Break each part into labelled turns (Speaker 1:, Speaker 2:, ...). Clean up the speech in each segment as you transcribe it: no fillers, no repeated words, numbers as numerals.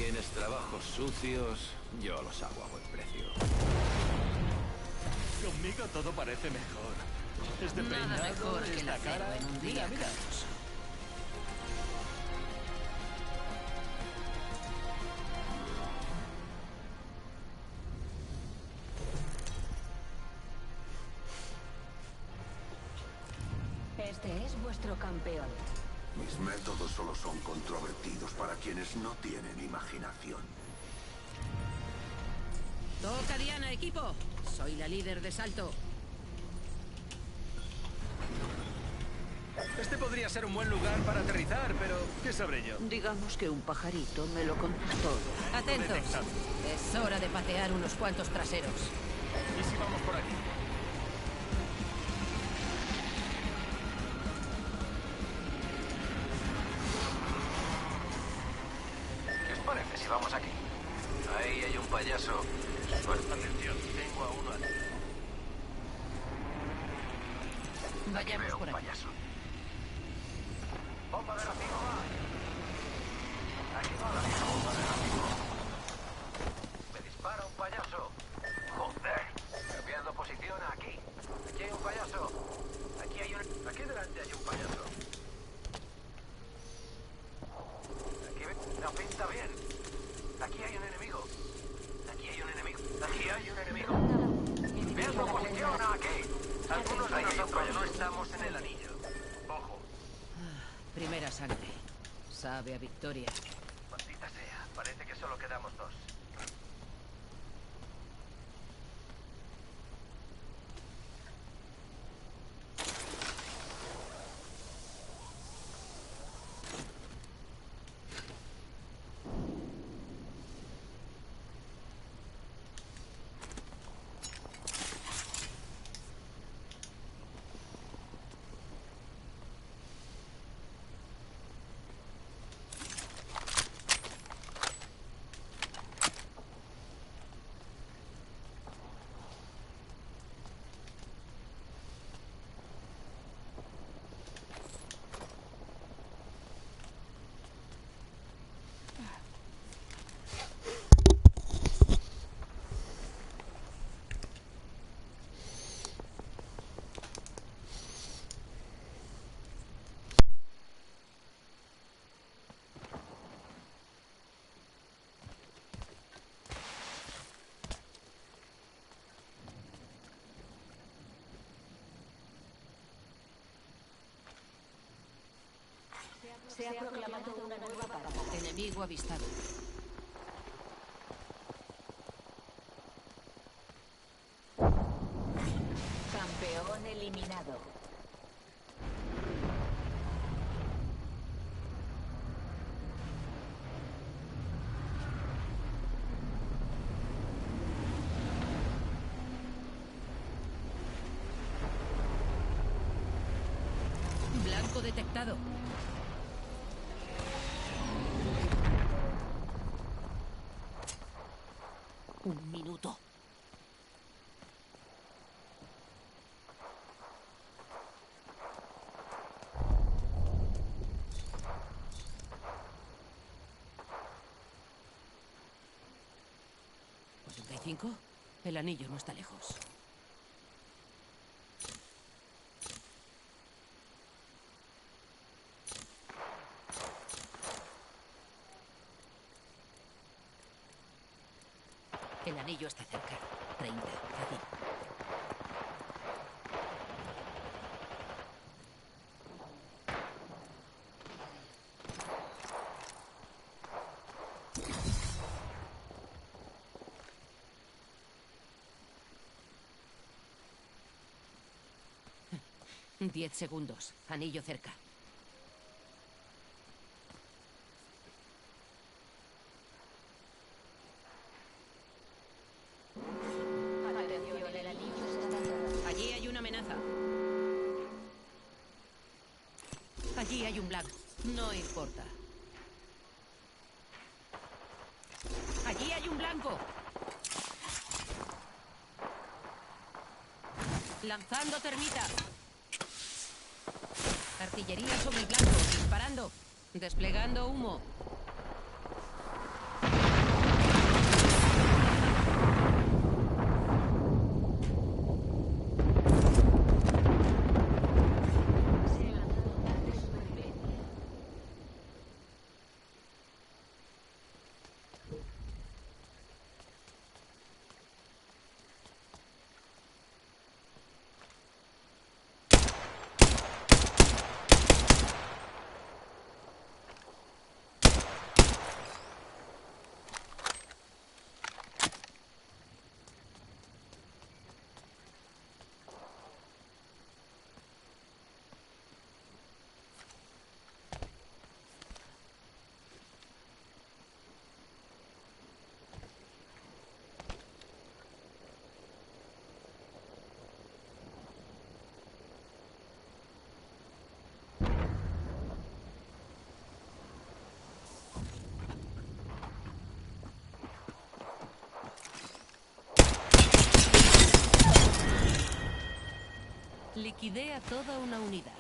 Speaker 1: tienes trabajos sucios, yo los hago a buen precio.
Speaker 2: Conmigo todo parece mejor. Este
Speaker 3: Nada
Speaker 2: peinado,
Speaker 3: mejor que
Speaker 2: esta
Speaker 3: la
Speaker 2: cara.
Speaker 3: cara en un día
Speaker 2: Mira.
Speaker 3: caluroso.
Speaker 4: Este es vuestro campeón.
Speaker 5: Mis métodos solo son controvertidos para quienes no tienen imaginación.
Speaker 3: Toca Diana, equipo. Soy la líder de salto.
Speaker 2: Este podría ser un buen lugar para aterrizar, pero ¿qué sabré yo?
Speaker 6: Digamos que un pajarito me lo contó todo.
Speaker 3: Atentos.
Speaker 2: Detectado.
Speaker 3: Es hora de patear unos cuantos traseros.
Speaker 2: ¿Y si vamos por aquí?
Speaker 1: ¿Qué os parece si vamos aquí? Ahí hay un payaso.
Speaker 2: Atención, tengo a uno aquí.
Speaker 3: Vayamos
Speaker 1: Veo
Speaker 3: por
Speaker 1: un
Speaker 3: aquí.
Speaker 1: payaso. ¡Bomba de racimo va! Aquí va la misma bomba de racimo. Me dispara un payaso. ¡Joder! Cambiando posición aquí. Aquí hay un payaso. Aquí delante hay un payaso. Aquí no pinta bien. Aquí hay un enemigo. Aquí hay un enemigo. Aquí hay un enemigo. Pierdo posición aquí. Algunos de nosotros no estamos en el anillo. Ojo.
Speaker 3: Primera sangre. Sabe a victoria.
Speaker 1: Maldita sea. Parece que solo quedamos dos.
Speaker 4: Se ha proclamado una nueva parada.
Speaker 3: Enemigo avistado.
Speaker 4: Campeón eliminado.
Speaker 3: Blanco detectado. Un minuto. ¿45? El anillo no está lejos. El anillo está cerca. 30, fácil. Diez segundos. Anillo cerca.
Speaker 4: Atención, el anillo está...
Speaker 3: Allí hay una amenaza. Allí hay un blanco. No importa. Allí hay un blanco. Lanzando termita. Artillería sobre el blanco. Disparando. Desplegando humo. Liquidé a toda una unidad.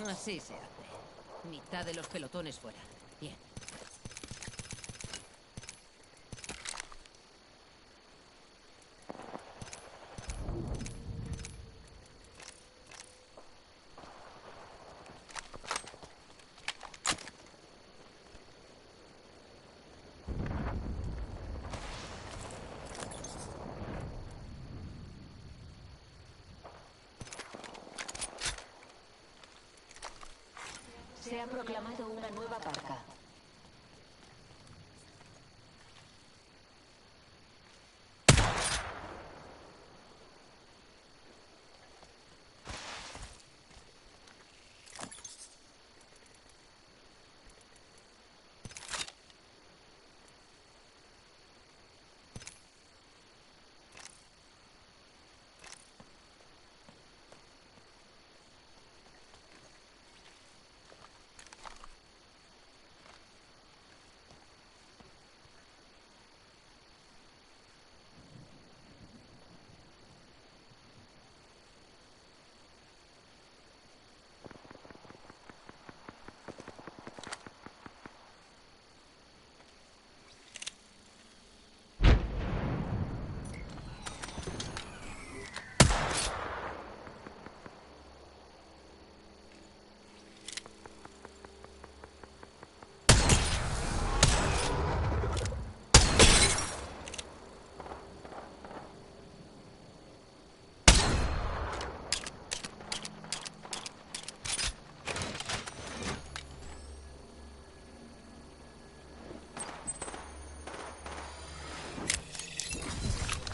Speaker 3: Así se hace. Mitad de los pelotones fuera. Bien.
Speaker 4: Se ha proclamado una nueva parca.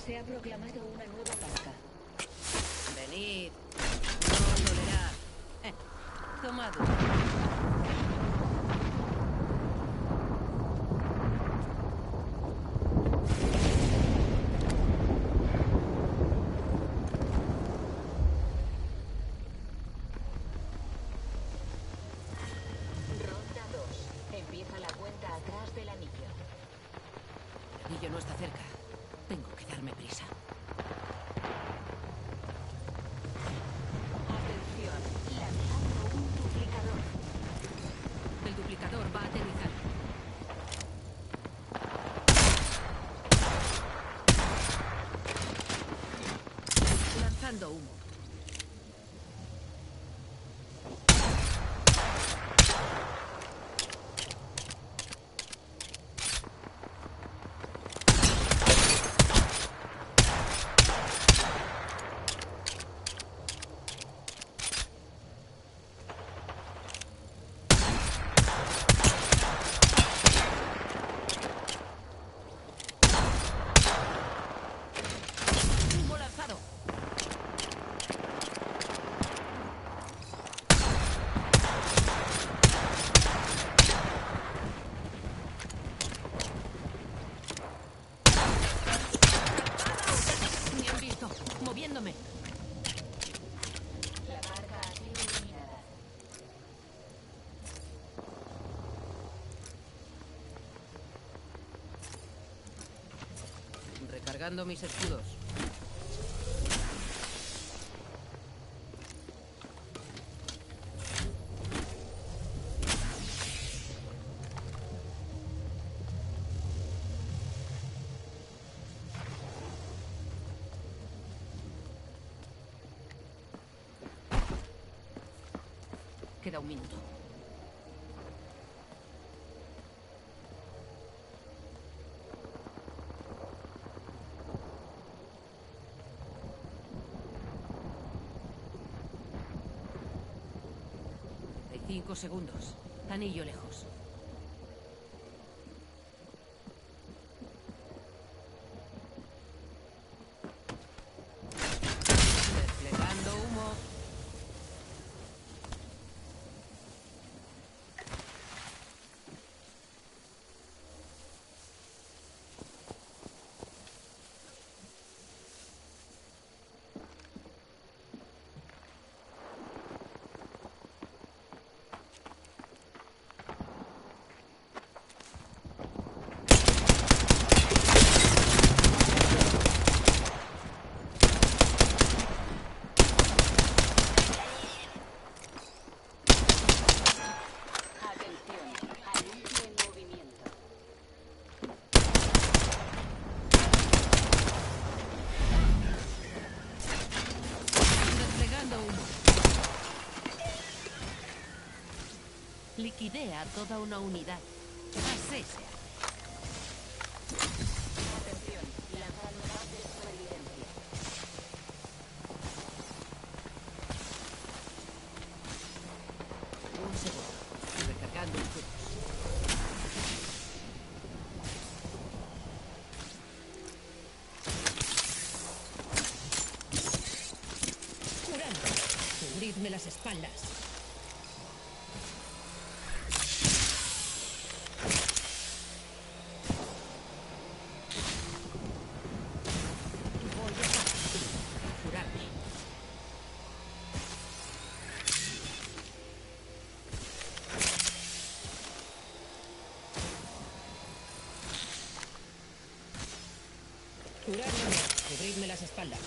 Speaker 4: Se ha proclamado una nueva parca.
Speaker 3: Venid. No os dolerá. Tomad uno.
Speaker 4: Ronda 2. Empieza la cuenta atrás del anillo.
Speaker 3: El anillo no está cerca. Tengo que darme prisa.
Speaker 4: Atención, lanzando un duplicador.
Speaker 3: El duplicador va a aterrizar. Lanzando humo. Humo lanzado. Me han visto. Moviéndome.
Speaker 4: La parca ha sido eliminada.
Speaker 3: Recargando mis escudos. Queda un minuto. Hay 5 segundos. Anillo lejos. Desplegando humo. Liquidé a toda una unidad. Así se hace.
Speaker 4: Atención, lanzando más de supervivencia.
Speaker 3: Un segundo. Recargando escudos. Curando. Cubridme las espaldas. Voy a curarme. Curarme. Cubridme las espaldas.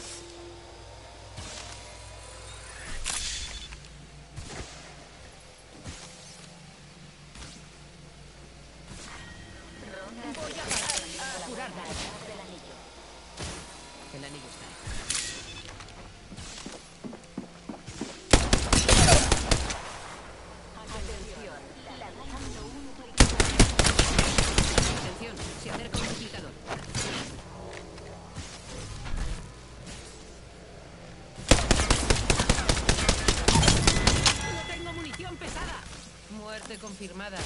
Speaker 4: Ronda
Speaker 3: Voy a
Speaker 4: 3.
Speaker 3: parar
Speaker 4: Elimina
Speaker 3: a
Speaker 4: la
Speaker 3: curarme.
Speaker 4: cuenta atrás del anillo.
Speaker 3: El anillo está ahí.
Speaker 4: Atención, lanzando un
Speaker 3: Atención, se acerca un duplicador. ¡No tengo munición pesada! Muerte confirmada.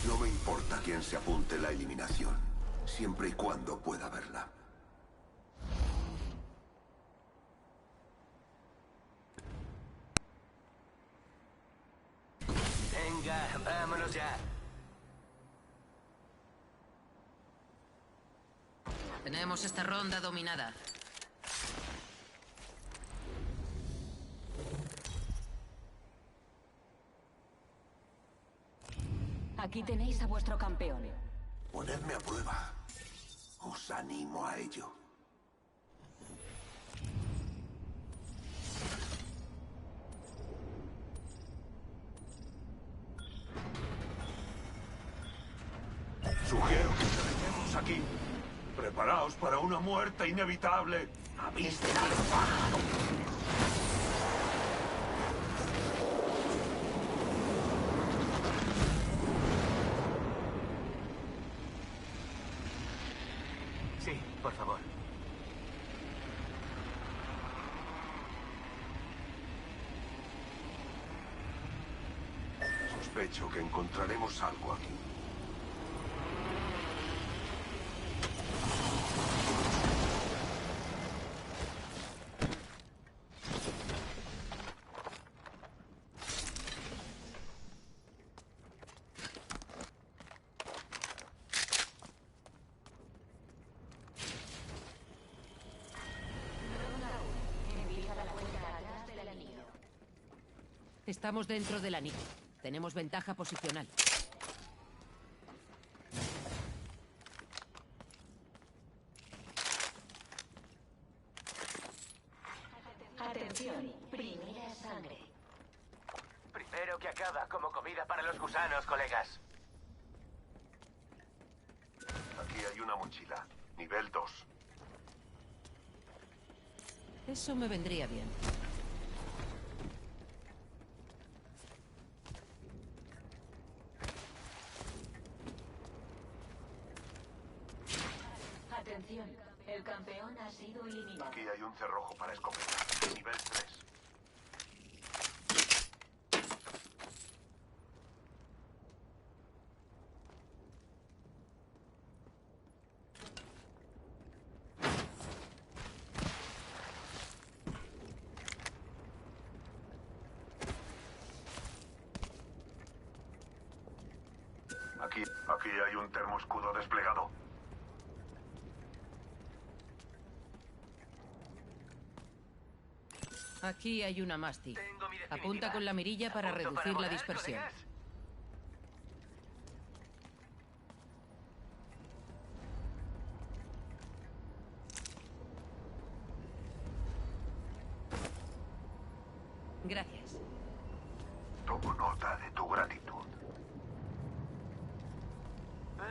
Speaker 5: No me importa quién se apunte la eliminación, siempre y cuando pueda verla.
Speaker 1: Venga, vámonos ya.
Speaker 3: Tenemos esta ronda dominada.
Speaker 4: Aquí tenéis a vuestro campeón.
Speaker 5: Ponedme a prueba. Os animo a ello. Sugiero que terminemos aquí. Preparaos para una muerte inevitable. ¡Avisten al pájaro!
Speaker 1: Sí, por favor.
Speaker 5: Sospecho que encontraremos algo aquí.
Speaker 4: Empieza la cuenta atrás del anillo.
Speaker 3: Estamos dentro del anillo. Tenemos ventaja posicional.
Speaker 4: Atención, primera sangre.
Speaker 1: Primero que acaba como comida para los gusanos, colegas.
Speaker 5: Aquí hay una mochila. Nivel 2.
Speaker 3: Eso me vendría bien.
Speaker 4: Atención, el campeón ha sido eliminado.
Speaker 5: Aquí hay un cerrojo para escopeta. Nivel 3. Aquí hay un termoescudo desplegado.
Speaker 3: Aquí hay una mástil.
Speaker 1: Tengo mi definitiva.
Speaker 3: Apunta con la mirilla para
Speaker 1: ¿Apunto
Speaker 3: reducir la
Speaker 1: volar,
Speaker 3: dispersión.
Speaker 1: colegas?
Speaker 3: Gracias.
Speaker 5: Tomo nota de tu gratitud.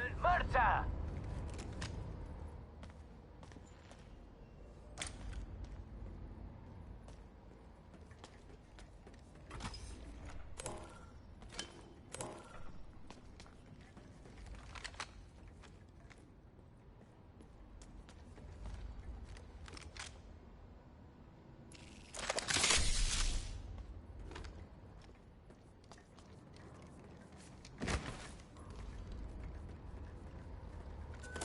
Speaker 1: ¡En marcha!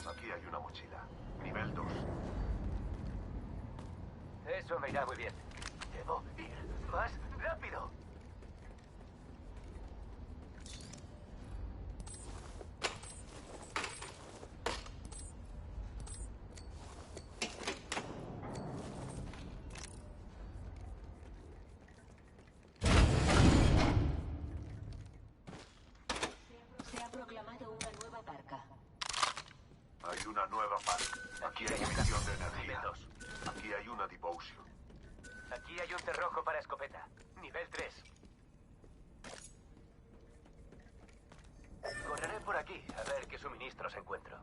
Speaker 5: Aquí hay una mochila. Nivel 2.
Speaker 1: Eso me irá muy bien. Debo ir más rápido.
Speaker 4: Se ha proclamado una nueva parca.
Speaker 5: Hay una nueva parte. Aquí hay emisión de energía. Aquí hay una devotion.
Speaker 1: Aquí hay un cerrojo para escopeta. Nivel 3. Correré por aquí a ver qué suministros encuentro.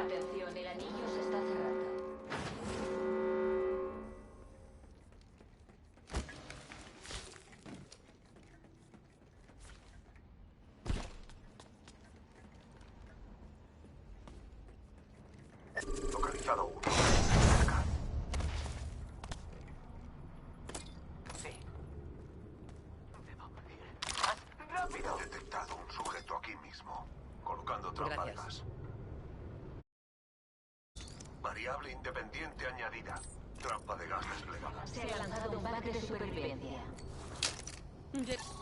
Speaker 4: Atención, el anillo se está cerrando.
Speaker 5: Localizado uno.
Speaker 1: Sí. Debo ir más rápido.
Speaker 5: He detectado un sujeto aquí mismo. Colocando trampa de
Speaker 3: Gracias.
Speaker 5: gas. Variable independiente añadida. Trampa de gas desplegada.
Speaker 4: Se ha lanzado un pack de supervivencia.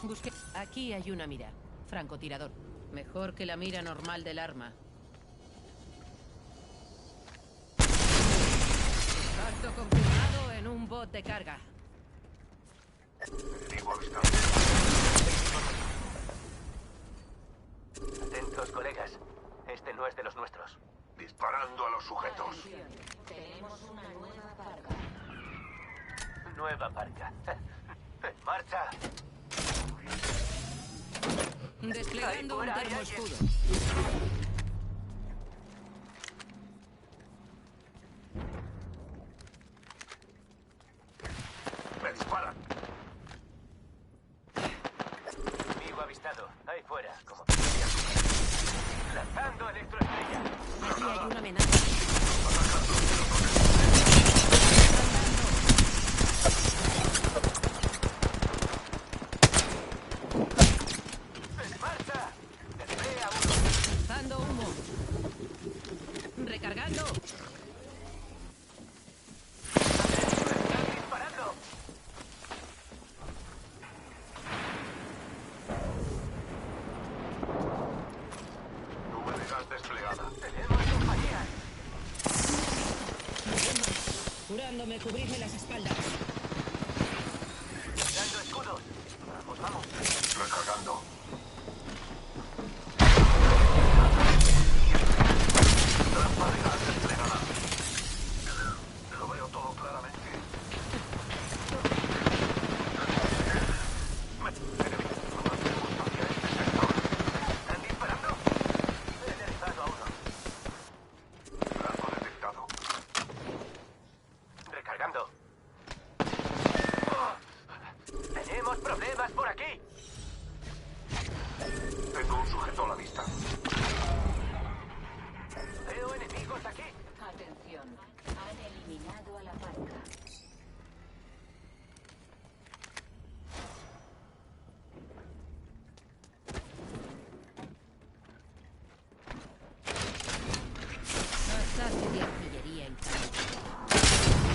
Speaker 3: Busqué. Aquí hay una mira. Francotirador. Mejor que la mira normal del arma. Impacto confirmado en un bot de carga.
Speaker 5: Enemigo Objetivo avistado.
Speaker 1: Atentos, colegas. Este no es de los nuestros.
Speaker 5: Disparando a los sujetos.
Speaker 4: Atención, tenemos una nueva parca.
Speaker 1: Nueva parca. ¡En marcha!
Speaker 3: Desplegando un
Speaker 1: Ahí fuera, hay alguien.
Speaker 3: termoescudo.
Speaker 5: Me disparan.
Speaker 1: Enemigo avistado. Ahí fuera, como lanzando electroestrella.
Speaker 3: Aquí hay una amenaza.
Speaker 1: ¡En marcha! ¡Desplea uno!
Speaker 3: Lanzando humo. Recargando.
Speaker 1: ¡Están disparando!
Speaker 5: Nube de gas desplegada.
Speaker 1: ¡Tenemos compañía!
Speaker 3: Curándome, cubrirme las espaldas.
Speaker 1: ¡Dando escudos! ¡Vamos, vamos!
Speaker 5: Recargando. Trampa de gas desplegada. Lo veo todo claramente.
Speaker 1: ¿Están disparando? He derribado a uno.
Speaker 5: Blanco detectado.
Speaker 1: Recargando. ¡Tenemos problemas por aquí!
Speaker 5: Tengo un sujeto a la vista.
Speaker 1: Veo enemigos aquí.
Speaker 4: Atención, han eliminado a la parca.
Speaker 3: Ataque de artillería en campo.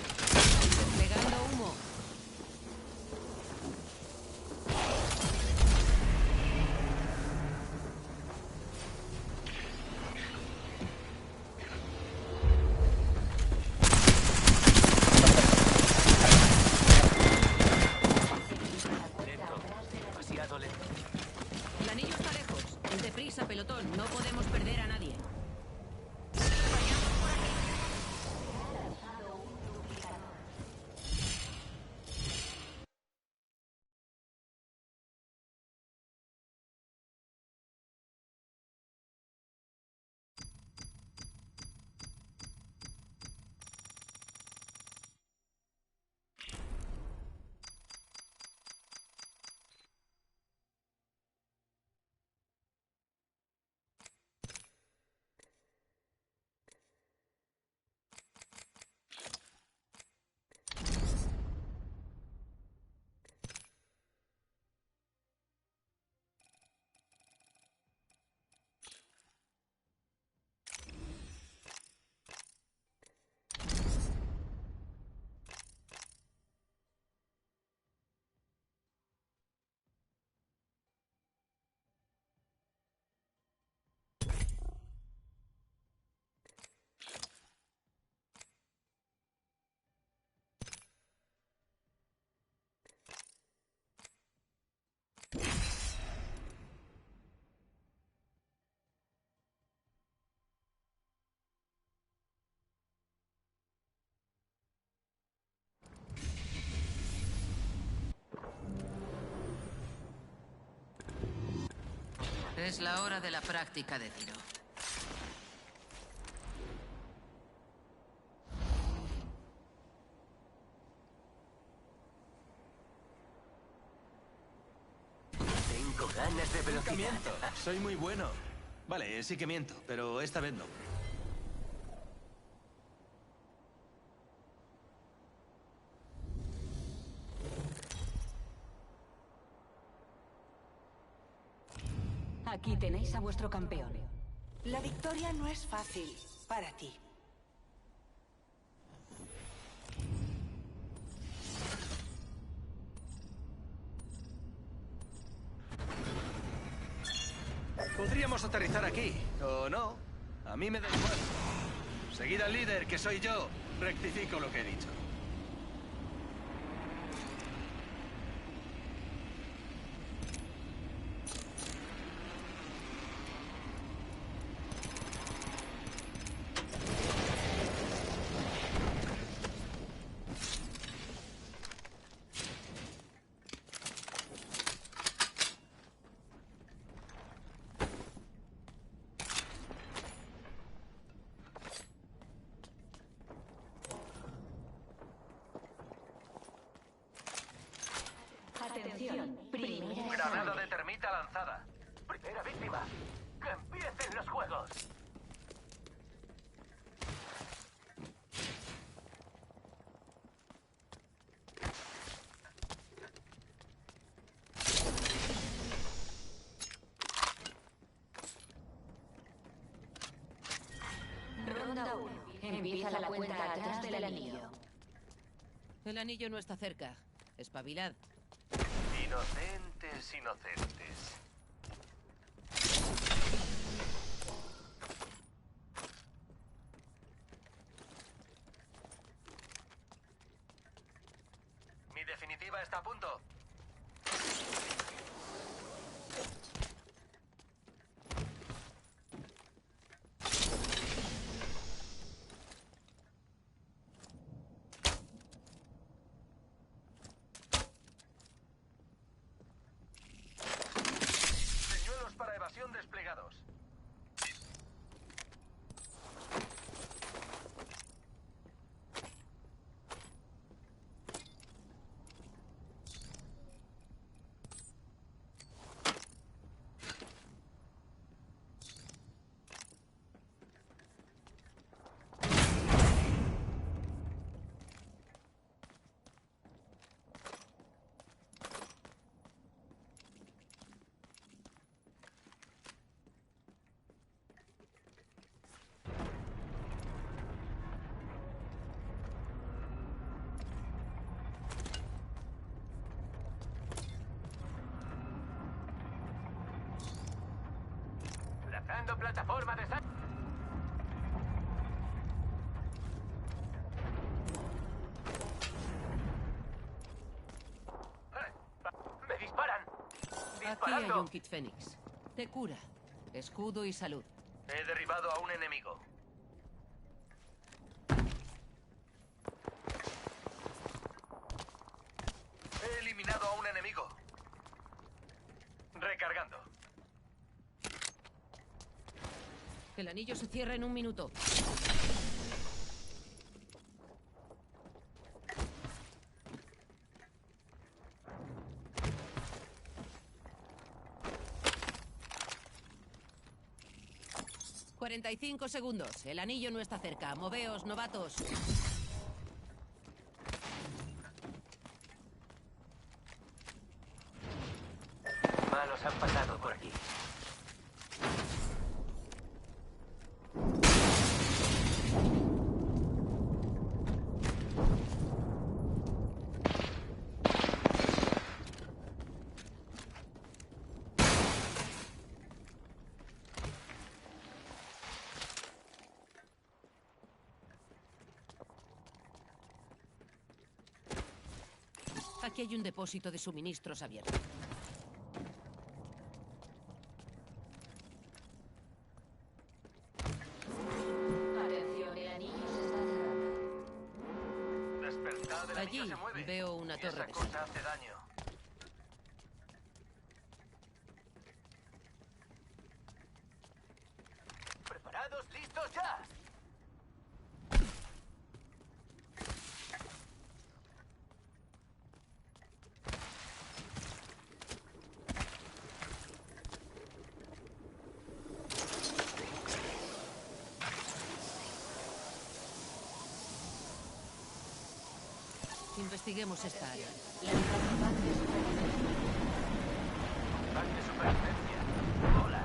Speaker 3: Desplegando humo.
Speaker 1: Lento. Demasiado lento.
Speaker 3: El anillo está lejos. Deprisa, pelotón. No podemos perder a nadie. Es la hora de la práctica de tiro.
Speaker 1: Tengo ganas de
Speaker 2: Nunca
Speaker 1: velocidad.
Speaker 2: miento. Soy muy bueno. Vale, sí que miento, pero esta vez no.
Speaker 4: Aquí tenéis a vuestro campeón.
Speaker 7: La victoria no es fácil para ti.
Speaker 2: Podríamos aterrizar aquí, ¿o no? A mí me da igual. Seguid al líder, que soy yo. Rectifico lo que he dicho.
Speaker 4: Atención, primera
Speaker 1: Granada
Speaker 4: sangre.
Speaker 1: de termita lanzada. Primera víctima. ¡Que empiecen los juegos!
Speaker 4: Ronda 1. Empieza la cuenta atrás del anillo.
Speaker 3: El anillo no está cerca. Espabilad.
Speaker 1: Inocentes, inocentes. Mi definitiva está a punto. Señuelos para evasión desplegados. Lanzando plataforma de sal. ¡Me disparan!
Speaker 3: Aquí hay
Speaker 1: ¡Disparando!
Speaker 3: un kit Fénix. Te cura. Escudo y salud.
Speaker 1: He derribado a un enemigo. He eliminado a un enemigo. Recargando.
Speaker 3: El anillo se cierra en 1 minuto. $45. El anillo no está cerca. Moveos, novatos.
Speaker 1: Malos han pasado por aquí.
Speaker 3: Aquí hay un depósito de suministros abierto.
Speaker 4: Atención, el anillo se está cerrando.
Speaker 1: Despertad, el
Speaker 3: Allí
Speaker 1: anillo se mueve.
Speaker 3: veo una
Speaker 1: Y
Speaker 3: torre
Speaker 1: esa
Speaker 3: de
Speaker 1: cosa hace daño. ¿Preparados? ¿Listos ya?
Speaker 3: Investiguemos esta área.
Speaker 4: Lanzando pack de supervivencia.
Speaker 1: Pack de supervivencia. Hola.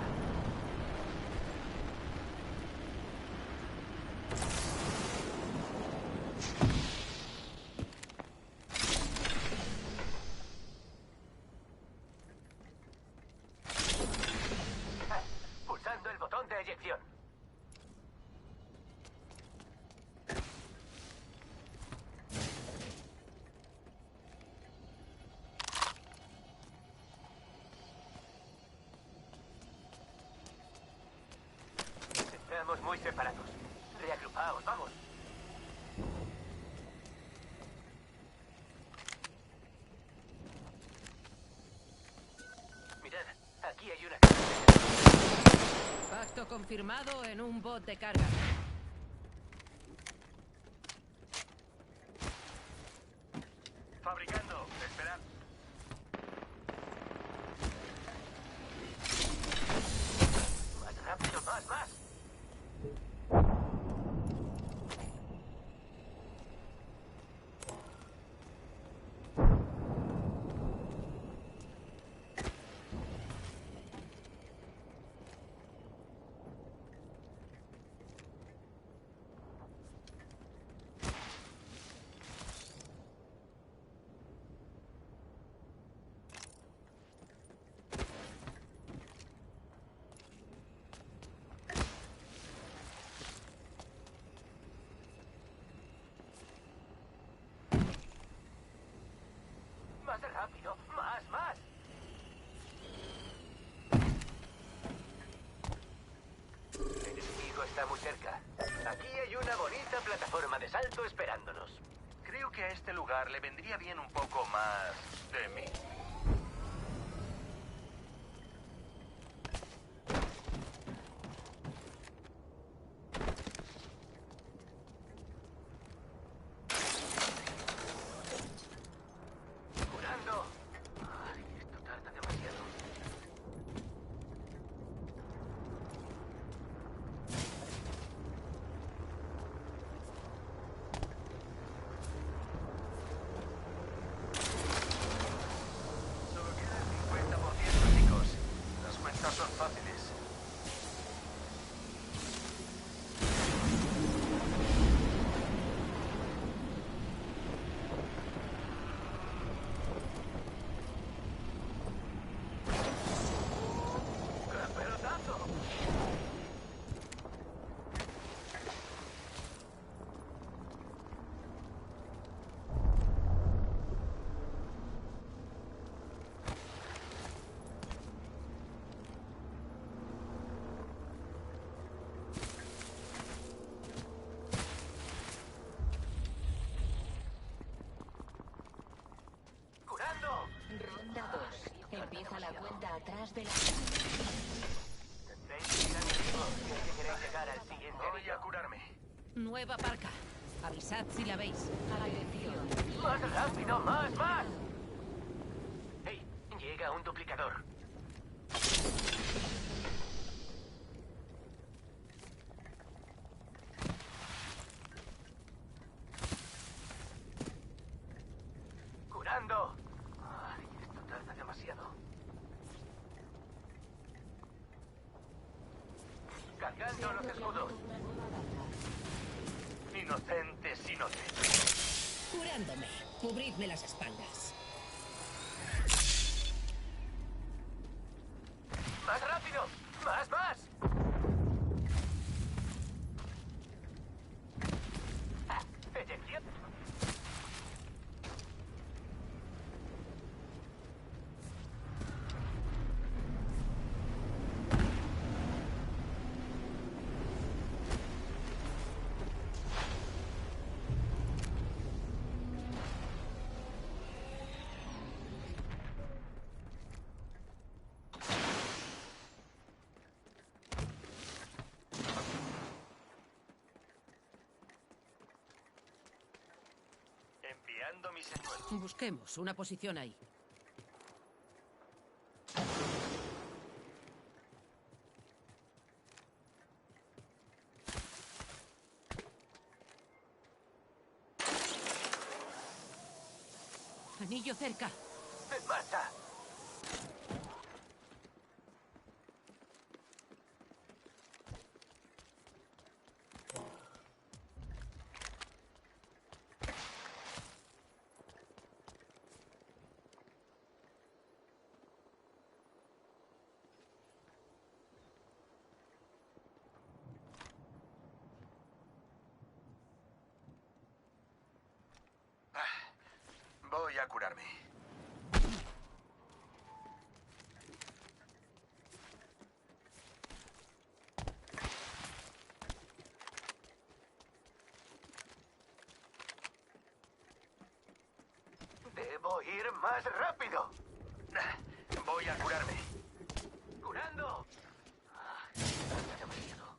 Speaker 1: estamos muy separados. Reagrupaos, vamos. Mirad, aquí hay una...
Speaker 3: Pacto confirmado en un bot de carga.
Speaker 1: Fabricando, esperad. Más rápido, más. Más rápido, más. El enemigo está muy cerca. Aquí hay una bonita plataforma de salto esperándonos. Creo que a este lugar le vendría bien un poco más de mí. Curando. Ay, esto tarda demasiado. Solo queda el 50%, chicos. Las cuentas son fáciles. ¡Gran pelotazo! ¡Curando!
Speaker 4: Ronda 2. Empieza la cuenta atrás de la...
Speaker 1: Tendréis que ir al ritmo si es que queréis llegar al siguiente. Voy a curarme.
Speaker 3: Nueva parca. Avisad si la veis.
Speaker 4: Atención.
Speaker 1: ¡Más rápido, más! ¡Hey! Llega un duplicador. ¡Curando! Ay, esto tarda demasiado. Cargando los escudos. Inocentes inocentes.
Speaker 3: Curándome. Cubridme las espaldas.
Speaker 1: ¡Más rápido! ¡Más! Ah, eyección. Enviando mis señuelos.
Speaker 3: Busquemos una posición ahí. Anillo cerca.
Speaker 1: ¡En marcha! Voy a curarme. puedo ir más rápido. Voy a curarme. ¡Curando! Demasiado.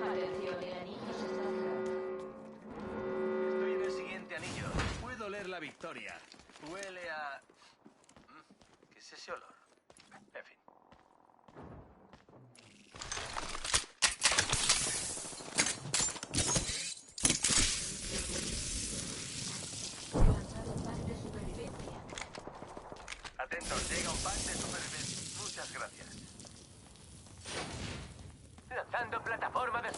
Speaker 4: Atención, el anillo se está cerrando.
Speaker 2: Estoy en el siguiente anillo. Puedo oler la victoria. Huele a... ¿Qué es ese olor? En fin.
Speaker 4: Lanzar el pack de supervivencia.
Speaker 2: Atentos, llega un pack de supervivencia. Muchas gracias.
Speaker 1: Lanzando plataforma de...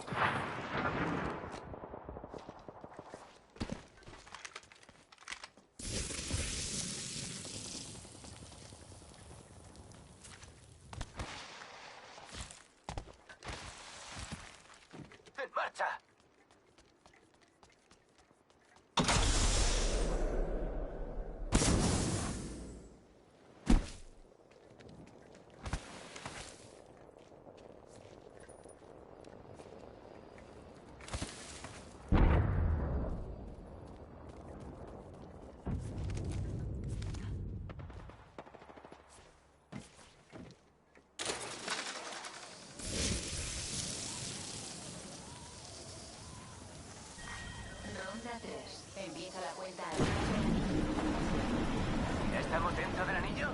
Speaker 1: ¡En marcha!
Speaker 4: Ronda 3. Empieza la cuenta atrás.
Speaker 1: ¿Ya estamos dentro del anillo?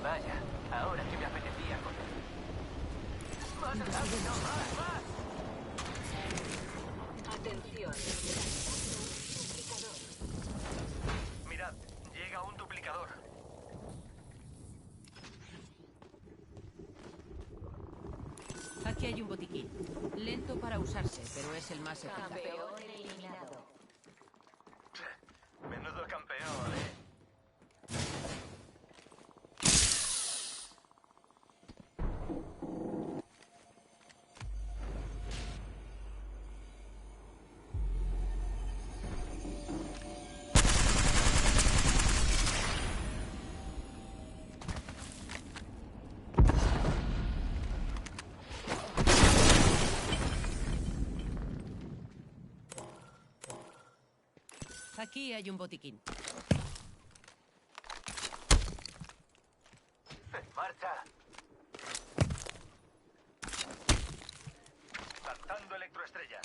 Speaker 1: Vaya, ahora que me apetecía correr. ¡Más rápido! ¡Más!
Speaker 4: Atención. Duplicador.
Speaker 2: Mirad, llega un duplicador.
Speaker 3: Aquí hay un botiquín. Lento para usarse, pero es el más eficaz.
Speaker 4: Campeón eliminado.
Speaker 2: Menudo campeón, ¿eh?
Speaker 3: Aquí hay un botiquín.
Speaker 1: ¡En marcha!
Speaker 2: Lanzando electroestrella.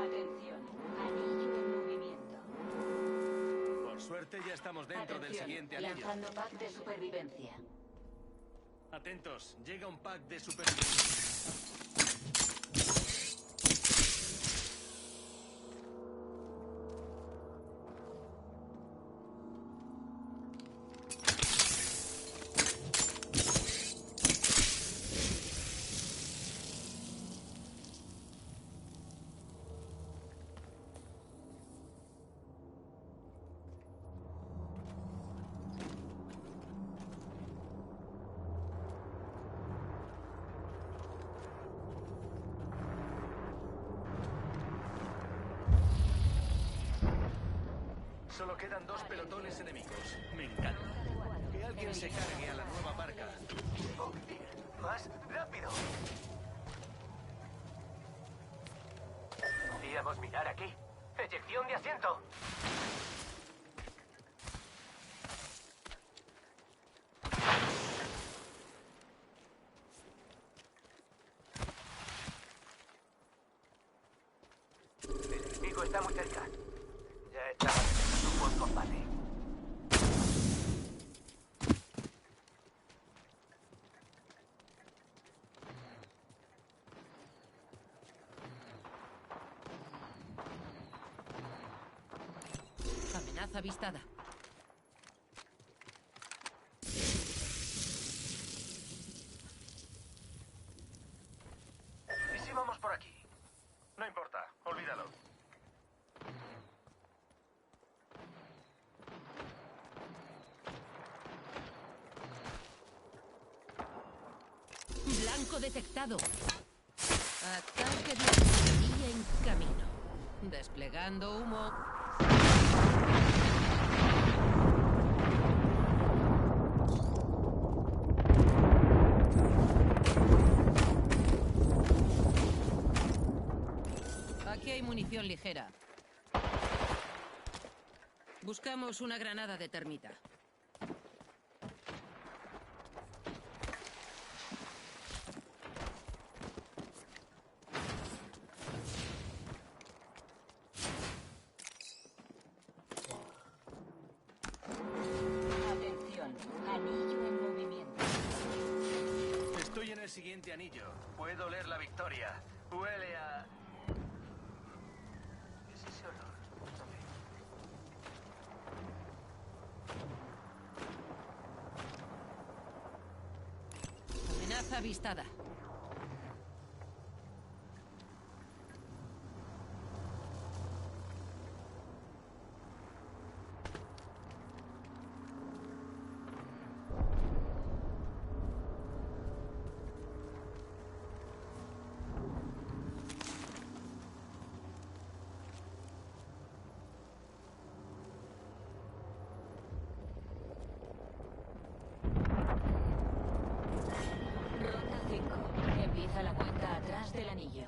Speaker 4: Atención. Anillo en movimiento.
Speaker 2: Por suerte ya estamos dentro del
Speaker 4: Atención.
Speaker 2: siguiente anillo.
Speaker 4: Lanzando pack de supervivencia.
Speaker 2: Atentos, llega un pack de supervivencia. Solo quedan 2 pelotones enemigos. Me encanta. Que alguien se cargue a la nueva barca.
Speaker 1: ¡Oh, ¡más rápido! Podríamos mirar aquí. ¡Eyección de asiento! Está muy cerca. Ya estaba haciendo un buen combate.
Speaker 3: Amenaza avistada.
Speaker 1: ¿Y si vamos por aquí? No importa, olvídalo.
Speaker 3: Blanco detectado. Ataque de artillería en camino. Desplegando humo. Aquí hay munición ligera. Buscamos una granada de termita.
Speaker 4: Atención, anillo en movimiento.
Speaker 2: Estoy en el siguiente anillo. Puedo oler la victoria. Huele a... ¿Qué es ese olor?
Speaker 3: Amenaza avistada.
Speaker 4: Ronda 5. Empieza la cuenta atrás del anillo.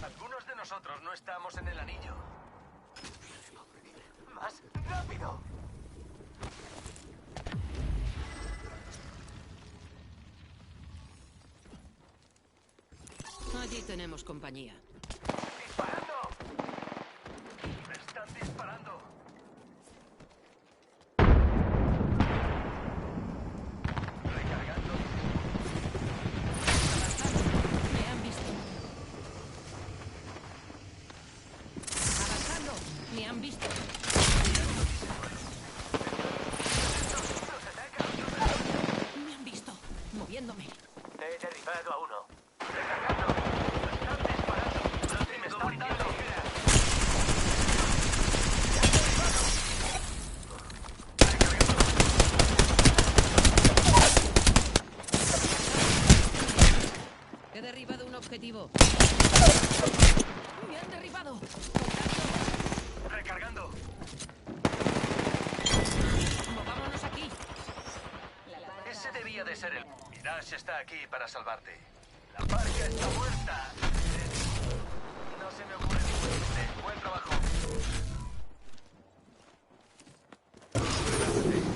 Speaker 2: Algunos de nosotros no estamos en el anillo.
Speaker 1: ¡Más rápido!
Speaker 3: Allí tenemos compañía.
Speaker 1: ¡Disparando!
Speaker 2: ¡Me están disparando! Recargando.
Speaker 3: Avanzando. Me han visto. Avanzando. Me han visto. Me han visto. Moviéndome.
Speaker 1: He derribado a uno. ¡Recargando! ¡Me están disparando! ¡No tengo munición ligera!
Speaker 3: He derribado un objetivo. Me han derribado.
Speaker 2: Recargando.
Speaker 3: Movámonos aquí.
Speaker 2: Ese debía de ser el... Mirage está aquí para salvarte. La parca está muerta. No se me ocurre ningún chiste. Buen trabajo.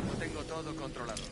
Speaker 2: Lo tengo todo controlado.